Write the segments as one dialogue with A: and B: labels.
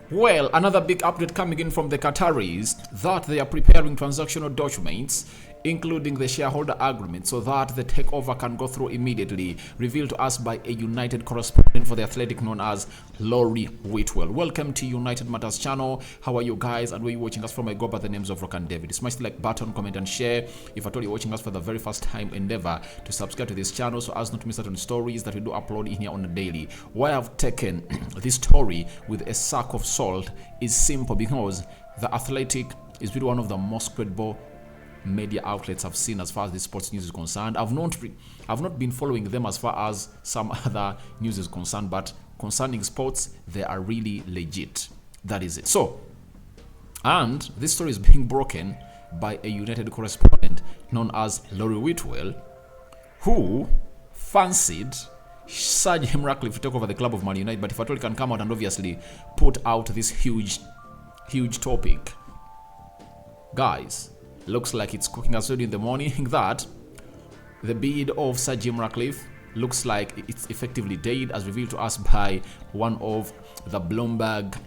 A: Well, another big update coming in from the Qataris that they are preparing transactional documents, including the shareholder agreement, so that the takeover can go through immediately. Revealed to us by a United correspondent for the Athletic known as Laurie Whitwell. Welcome to United Matters channel. How are you guys? And where you watching us from? I go by the names of Rock and David. Smash the like button, comment, and share. If at all you're watching us for the very first time, endeavor to subscribe to this channel so as not to miss out on stories that we do upload in here on the daily. Why I've taken this story with a sack of salt is simple because the Athletic is really one of the most credible media outlets I've seen as far as the sports news is concerned. I've not been following them as far as some other news is concerned, but concerning sports, they are really legit. That is it. So, and this story is being broken by a United correspondent known as Laurie Whitwell, who fancied Sir Jim Ratcliffe to take over the club of Man United, but if at all he can come out and obviously put out this huge topic. Guys, looks like it's cooking us already in the morning that the bid of Sir Jim Ratcliffe looks like it's effectively dead, as revealed to us by one of the Bloomberg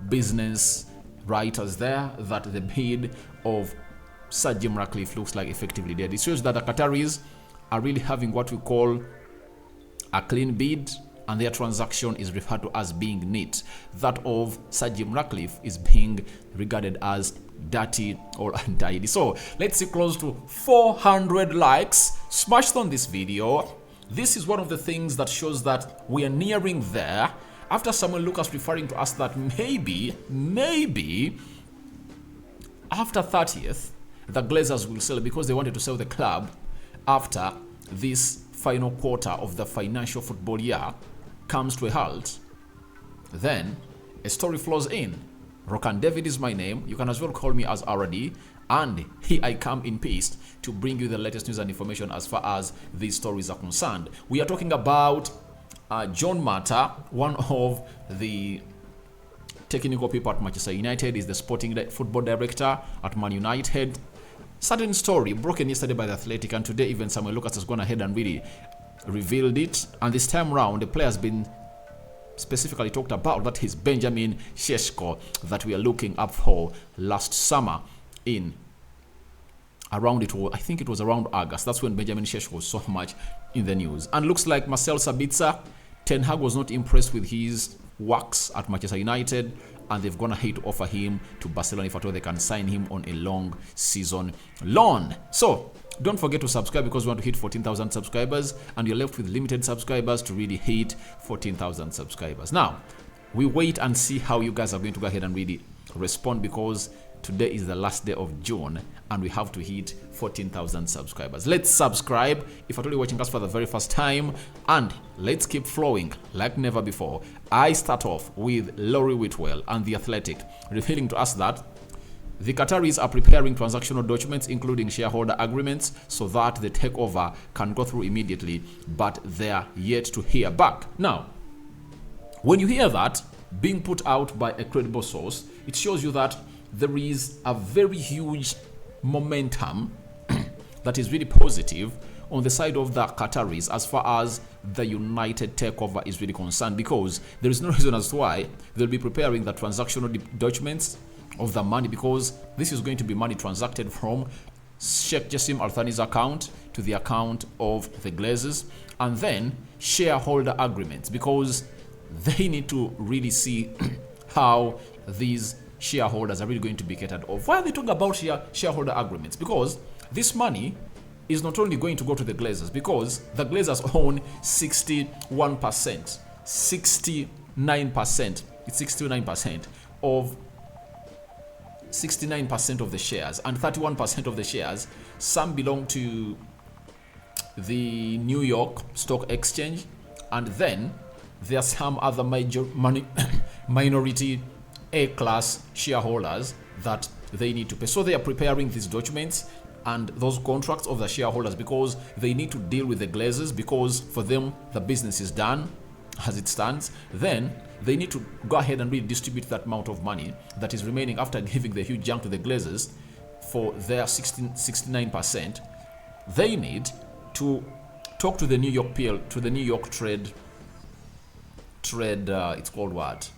A: business writers there, that the bid of Sir Jim Ratcliffe looks like effectively dead. It shows that the Qataris are really having what we call a clean bid, and their transaction is referred to as being neat. That of Sir Jim Ratcliffe is being regarded as dirty or untidy. So let's see, close to 400 likes smashed on this video. This is one of the things that shows that we are nearing there, after Samuel Lucas referring to us that maybe after 30th the Glazers will sell, because they wanted to sell the club after this final quarter of the financial football year comes to a halt. Then a story flows in. Rock and David is my name. You can as well call me as RD, and here I come in peace to bring you the latest news and information as far as these stories are concerned. We are talking about John Mata, one of the technical people at Manchester United, is the sporting football director at Man United. Certain story broken yesterday by the Athletic, and today even Samuel Lucas has gone ahead and really revealed it. And this time round, the player has been specifically talked about, that is Benjamin Sesko, that we are looking up for last summer in around I think it was around August. That's when Benjamin Sesko was so much in the news. And looks like Marcel Sabitzer, Ten Hag was not impressed with his works at Manchester United, and they've gone ahead to offer him to Barcelona if at all they can sign him on a long season loan. So don't forget to subscribe, because we want to hit 14,000 subscribers, and you're left with limited subscribers to really hit 14,000 subscribers. Now, we wait and see how you guys are going to go ahead and really respond, because today is the last day of June and we have to hit 14,000 subscribers. Let's subscribe if you're watching us for the very first time, and let's keep flowing like never before. I start off with Laurie Whitwell and The Athletic revealing to us that the Qataris are preparing transactional documents, including shareholder agreements, so that the takeover can go through immediately, but they're yet to hear back. Now, when you hear that being put out by a credible source, it shows you that there is a very huge momentum that is really positive on the side of the Qataris as far as the United takeover is really concerned, because there is no reason as to why they'll be preparing the transactional documents of the money, because this is going to be money transacted from Sheikh Jassim Al Thani's account to the account of the Glazers, and then shareholder agreements, because they need to really see how these shareholders are really going to be catered off. Why are they talking about shareholder agreements? Because this money is not only going to go to the Glazers, because the Glazers own 61%, 69%, it's 69% of 69% of the shares, and 31% of the shares, some belong to the New York Stock Exchange, and then there are some other major minority A-class shareholders that they need to pay. So they are preparing these documents and those contracts of the shareholders, because they need to deal with the Glazers, because for them the business is done as it stands. Then they need to go ahead and really distribute that amount of money that is remaining after giving the huge jump to the Glazers for their 69%. They need to talk to the New York PL, to the New York trade, it's called what?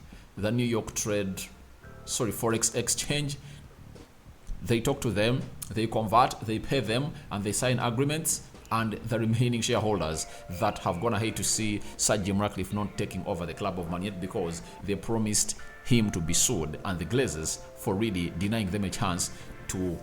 A: the New York Forex exchange. They talk to them, they convert, they pay them, and they sign agreements. And the remaining shareholders that have gone ahead to see Sir Jim Ratcliffe not taking over the club of Man United because they promised him to be sued, and the Glazers for really denying them a chance to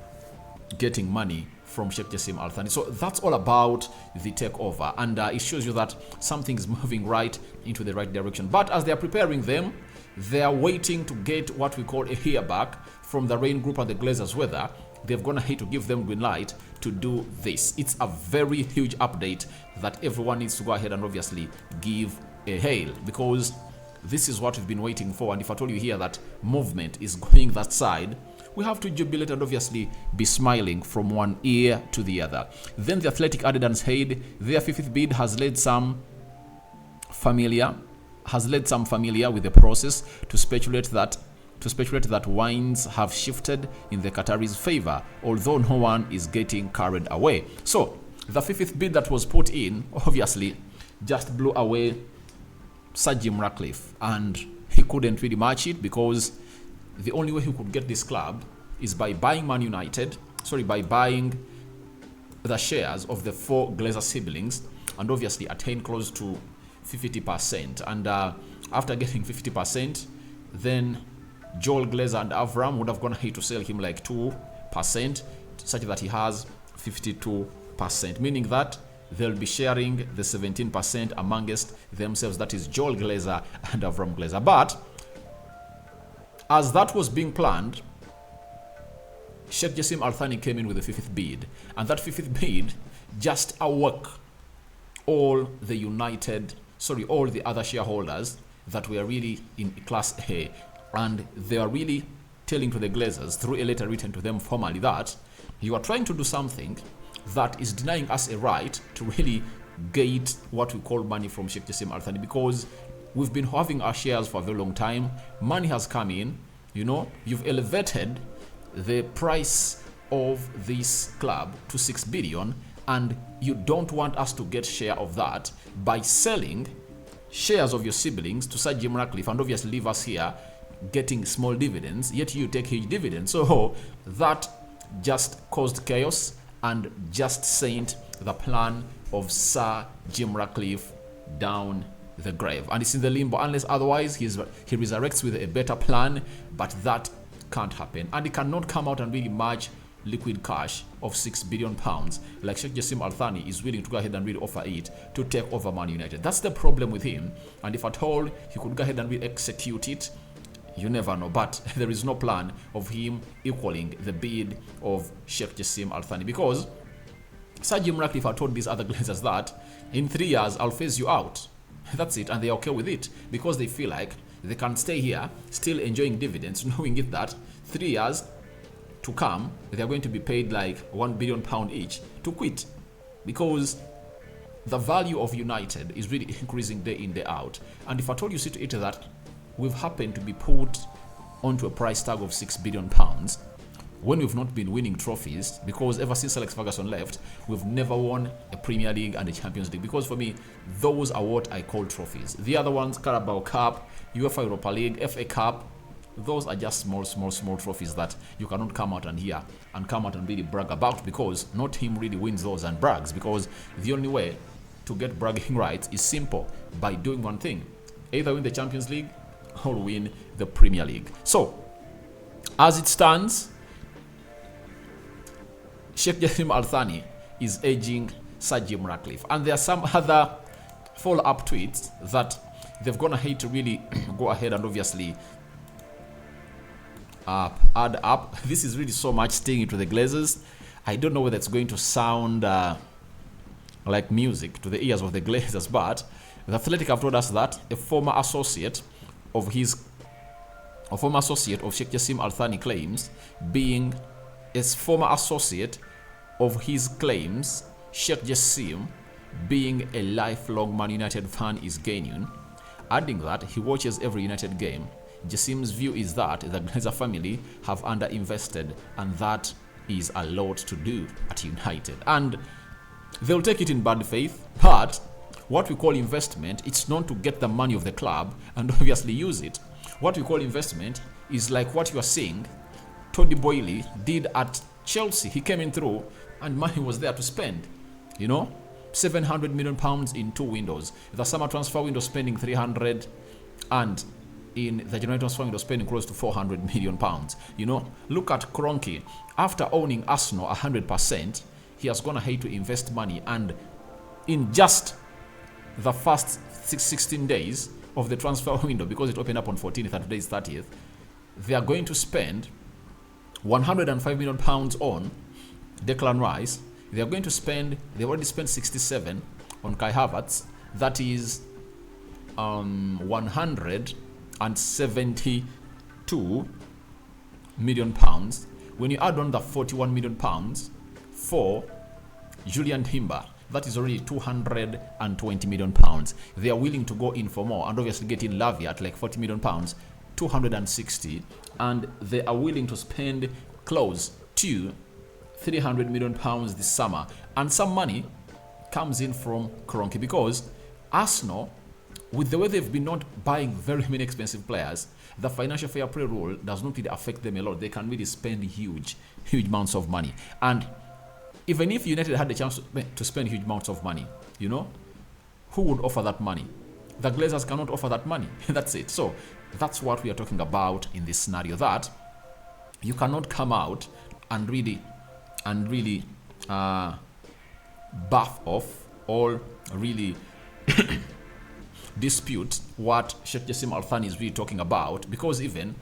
A: getting money from Sheikh Jassim Al Thani. So that's all about the takeover, and it shows you that something is moving right into the right direction. But as they are preparing them, they are waiting to get what we call a hear back from the Rain Group and the Glazers whether they've gone ahead to give them green light to do this. It's a very huge update that everyone needs to go ahead and obviously give a hail, because this is what we've been waiting for. And if I told you here that movement is going that side, we have to jubilate and obviously be smiling from one ear to the other. Then the Athletic added and said their fifth bid has led some familiar with the process to speculate that winds have shifted in the Qataris' favor, although no one is getting carried away. So the fifth bid that was put in obviously just blew away Sir Jim Ratcliffe, and he couldn't really match it, because the only way he could get this club is by buying by buying the shares of the 4 Glazer siblings, and obviously attain close to 50%. And after getting 50%, then Joel Glazer and Avram would have gone ahead to sell him like 2%, such that he has 52%, meaning that they'll be sharing the 17% amongst themselves. That is Joel Glazer and Avram Glazer. But as that was being planned, Sheikh Jassim Al Thani came in with the fifth bid, and that fifth bid just awoke all the other shareholders that were really in Class A, and they are really telling to the Glazers through a letter written to them formally that you are trying to do something that is denying us a right to really get what we call money from Sheikh Jassim Al Thani, because we've been having our shares for a very long time. Money has come in, you've elevated the price of this club to 6 billion, and you don't want us to get share of that by selling shares of your siblings to Sir Jim Ratcliffe and obviously leave us here getting small dividends, yet you take huge dividends. So that just caused chaos and just sent the plan of Sir Jim Ratcliffe down the grave, and it's in the limbo unless otherwise he resurrects with a better plan. But that can't happen, and he cannot come out and really match liquid cash of £6 billion like Sheikh Jassim Al Thani is willing to go ahead and really offer it to take over Man United. That's the problem with him, and if at all he could go ahead and really execute it, you never know. But there is no plan of him equaling the bid of Sheikh Jassim Al Thani, because Sir Jim Ratcliffe had told these other Glazers that in 3 years I'll phase you out. That's it, and they're okay with it, because they feel like they can stay here still enjoying dividends, knowing it that 3 years to come they're going to be paid like £1 billion each to quit, because the value of United is really increasing day in, day out. And if I told you see to it that we've happened to be put onto a price tag of £6 billion when we've not been winning trophies, because ever since Alex Ferguson left, we've never won a Premier League and a Champions League, because for me, those are what I call trophies. The other ones, Carabao Cup, UEFA Europa League, FA Cup, those are just small trophies that you cannot come out and really brag about, because no team really wins those and brags, because the only way to get bragging rights is simple, by doing one thing: either win the Champions League or win the Premier League. So, as it stands, Sheikh Jassim Al Thani is edging Sir Jim Ratcliffe, and there are some other follow-up tweets that they've gone ahead to really go ahead and obviously add up. This is really so much stinging to the Glazers. I don't know whether it's going to sound like music to the ears of the Glazers, but the Athletic have told us that a former associate of Sheikh Jassim Al Thani claims being as former associate of his claims, Sheikh Jassim being a lifelong Man United fan is genuine, adding that he watches every United game. Jassim's view is that the Glazer family have underinvested, and that is a lot to do at United, and they'll take it in bad faith. But what we call investment, it's not to get the money of the club and obviously use it. What we call investment is like what you are seeing Toddy Boyle did at Chelsea. He came in through and money was there to spend. 700 million pounds in 2 windows. The summer transfer window spending 300, and in the January transfer window spending close to 400 million pounds. Look at Kroenke. After owning Arsenal 100%, he has gone ahead to invest money, and in just the first 16 days of the transfer window, because it opened up on 14th and today is 30th, they are going to spend 105 million pounds on Declan Rice. They are going to spend, they've already spent 67 on Kai Havertz. That is 172 million pounds. When you add on the 41 million pounds for Julian Timber, that is already 220 million pounds. They are willing to go in for more, and obviously get in Lavia at like 40 million pounds, 260, and they are willing to spend close to 300 million pounds this summer. And some money comes in from Kroenke, because Arsenal, with the way they've been not buying very many expensive players, the financial fair play rule does not really affect them a lot. They can really spend huge amounts of money. And even if United had the chance to spend huge amounts of money, who would offer that money? The Glazers cannot offer that money. That's it. So that's what we are talking about in this scenario, that you cannot come out and really buff off or really dispute what Sheikh Jassim Al Thani is really talking about, because even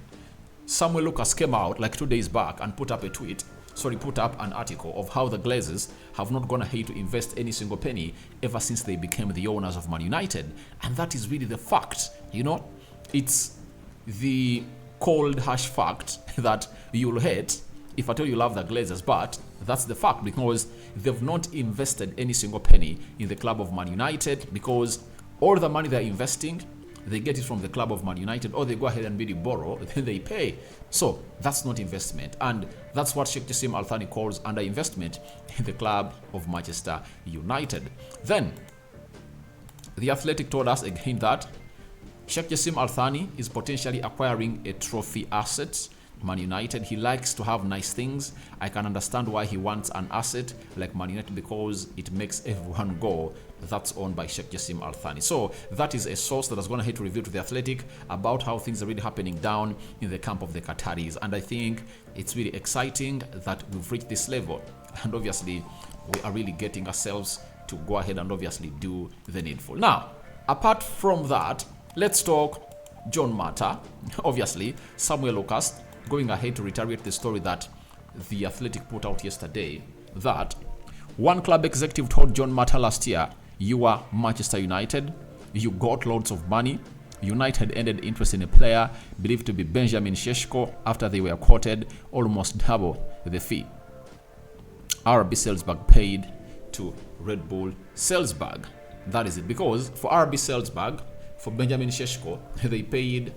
A: Samuel Lucas came out like 2 days back and put up an article of how the Glazers have not gone ahead to invest any single penny ever since they became the owners of Man United. And that is really the fact. It's the cold, harsh fact that you'll hate if I tell you love the Glazers, but that's the fact, because they've not invested any single penny in the club of Man United, because all the money they're investing, they get it from the club of Man United, or they go ahead and really borrow, then they pay. So that's not investment, and that's what Sheikh Jassim Al Thani calls under investment in the club of Manchester United. Then The Athletic told us again that Sheikh Jassim Al Thani is potentially acquiring a trophy asset. Man United, he likes to have nice things. I can understand why he wants an asset like Man United, because it makes everyone go. That's owned by Sheikh Jassim Al Thani. So that is a source that has gone ahead to reveal to The Athletic about how things are really happening down in the camp of the Qataris. And I think it's really exciting that we've reached this level. And obviously, we are really getting ourselves to go ahead and obviously do the needful. Now, apart from that, let's talk John Mata. Obviously, Samuel Lucas going ahead to reiterate the story that The Athletic put out yesterday, that one club executive told John Mata last year, you are Manchester United, you got loads of money. United ended interest in a player believed to be Benjamin Šeško after they were quoted almost double the fee RB Salzburg paid to Red Bull Salzburg. That is it, because for RB Salzburg, for Benjamin Šeško, they paid,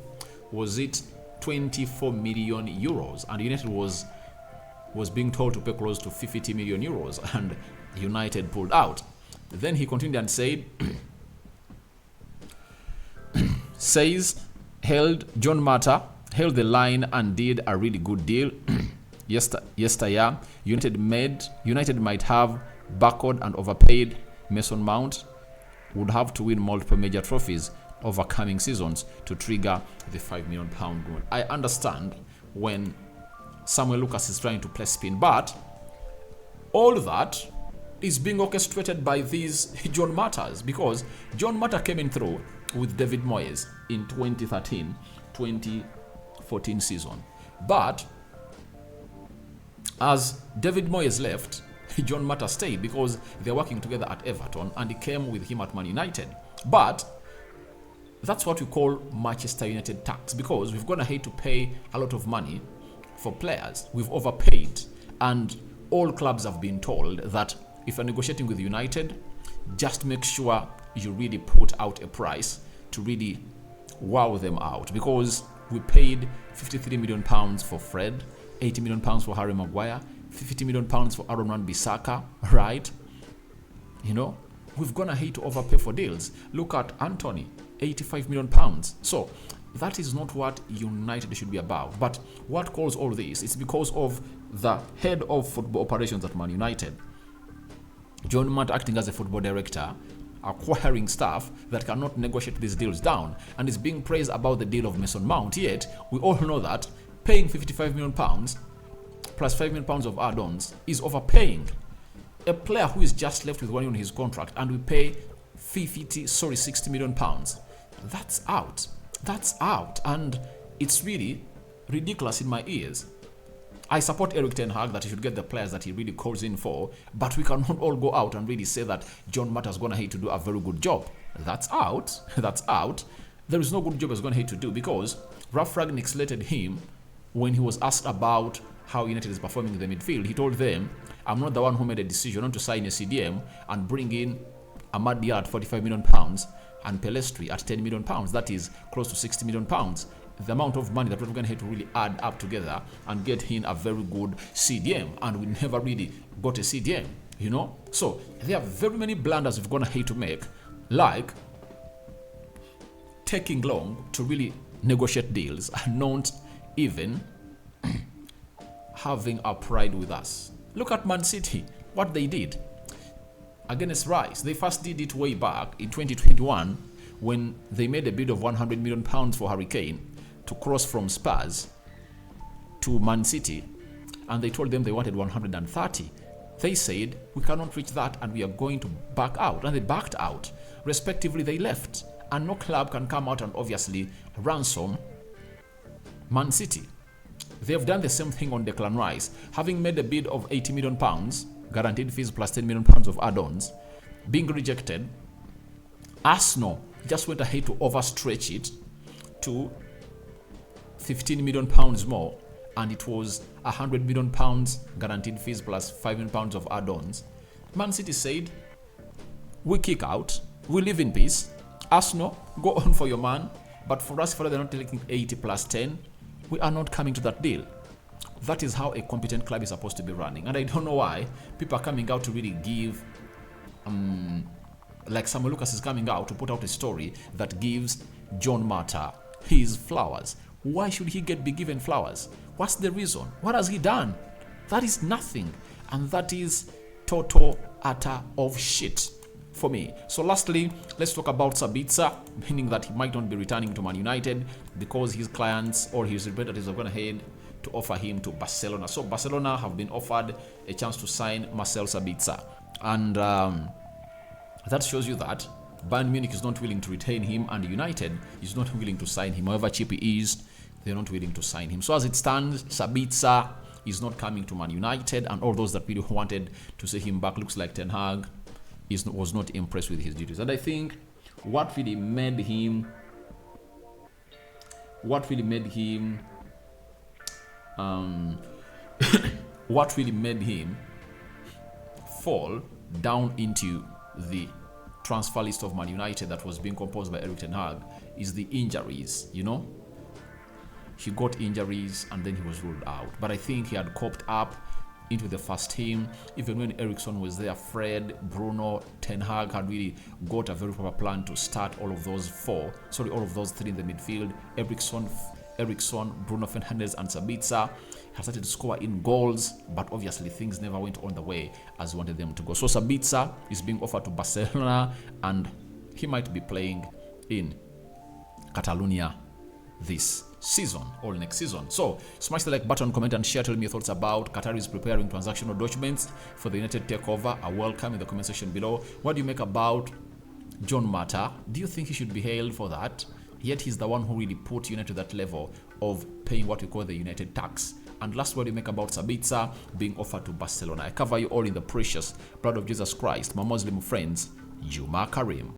A: was it 24 million euros, and United was being told to pay close to 50 million euros, and United pulled out. Then he continued and said, John Mata held the line and did a really good deal. Yesterday, United might have backward and overpaid. Mason Mount would have to win multiple major trophies over coming seasons to trigger the £5 million goal. I understand when Samuel Lucas is trying to play spin, but all that is being orchestrated by these John Matas, because John Mata came in through with David Moyes in 2013-2014 season. But as David Moyes left, John Mata stayed because they're working together at Everton, and he came with him at Man United. But that's what we call Manchester United tax, because we've gone ahead to pay a lot of money for players. We've overpaid, and all clubs have been told that if you're negotiating with United, just make sure you really put out a price to really wow them out, because we paid £53 million for Fred, £80 million for Harry Maguire, £50 million for Aaron Wan-Bissaka, right? We've gone ahead to overpay for deals. Look at Anthony, £85 million. So That is not what United should be about. But what caused all this is because of the head of football operations at Man United, John Matt, acting as a football director, acquiring staff that cannot negotiate these deals down, and is being praised about the deal of Mason Mount. Yet, we all know that paying £55 million plus £5 million of add-ons is overpaying. A player who is just left with 1 year on his contract, and we pay £60 million. That's out. That's out. And it's really ridiculous in my ears. I support Eric Ten Hag that he should get the players that he really calls in for, but we cannot all go out and really say that John Matt has gone ahead to do a very good job. That's out. That's out. There is no good job he's gone ahead to do, because Ralph Rangnick slated him when he was asked about how United is performing in the midfield. He told them, I'm not the one who made a decision not to sign a CDM and bring in Amad Diallo at £45 million and Pelestri at £10 million. That is close to £60 million. The amount of money that we're going to have to really add up together and get in a very good CDM, and we never really got a CDM, you know. So there are very many blunders we're going to have to make, like taking long to really negotiate deals and not even having our pride with us. Look at Man City, what they did against Rice. They first did it way back in 2021 when they made a bid of £100 million for Harry Kane to cross from Spurs to Man City, and they told them they wanted 130. They said, we cannot reach that and we are going to back out, and they backed out. Respectively, they left, and no club can come out and obviously ransom Man City. They have done the same thing on Declan Rice, having made a bid of £80 million, guaranteed fees plus £10 million of add-ons, being rejected. Arsenal just went ahead to overstretch it to £15 million more, and it was £100 million guaranteed fees plus £5 million of add-ons. Man City said, we kick out, we live in peace. Arsenal, go on for your man, but for us, for they're not taking 80 plus 10, we are not coming to that deal. That is how a competent club is supposed to be running, and I don't know why people are coming out to really give like Samuel Lucas is coming out to put out a story that gives John Mata his flowers. Why should he be given flowers? What's the reason? What has he done? That is nothing, and that is total utter of shit for me. So lastly, let's talk about Sabitzer, meaning that he might not be returning to Man United because his clients or his representatives are going ahead to offer him to Barcelona. So Barcelona have been offered a chance to sign Marcel Sabitzer, and that shows you that Bayern Munich is not willing to retain him, and United is not willing to sign him. However cheap he is, they're not willing to sign him. So as it stands, Sabitzer is not coming to Man United, and all those that really wanted to see him back, looks like Ten Hag was not impressed with his duties. And I think what really made him what really made him fall down into the transfer list of Man United that was being composed by Eric Ten Hag is the injuries, you know. He got injuries and then he was ruled out. But I think he had coped up into the first team. Even when Eriksson was there, Fred, Bruno, Ten Hag had really got a very proper plan to start all of those three in the midfield. Eriksson, Bruno Fernandes and Sabitzer have started to score in goals, but obviously things never went on the way as we wanted them to go. So Sabitzer is being offered to Barcelona, and he might be playing in Catalonia this season or next season. So smash the like button, comment and share. Tell me your thoughts about Qatar is preparing transactional documents for the United takeover. A welcome in the comment section below. What do you make about John Mata? Do you think he should be hailed for that? Yet he's the one who really put United to that level of paying what we call the United tax. And last, what do you make about Sabitzer being offered to Barcelona? I cover you all in the precious blood of Jesus Christ. My Muslim friends, Juma Karim.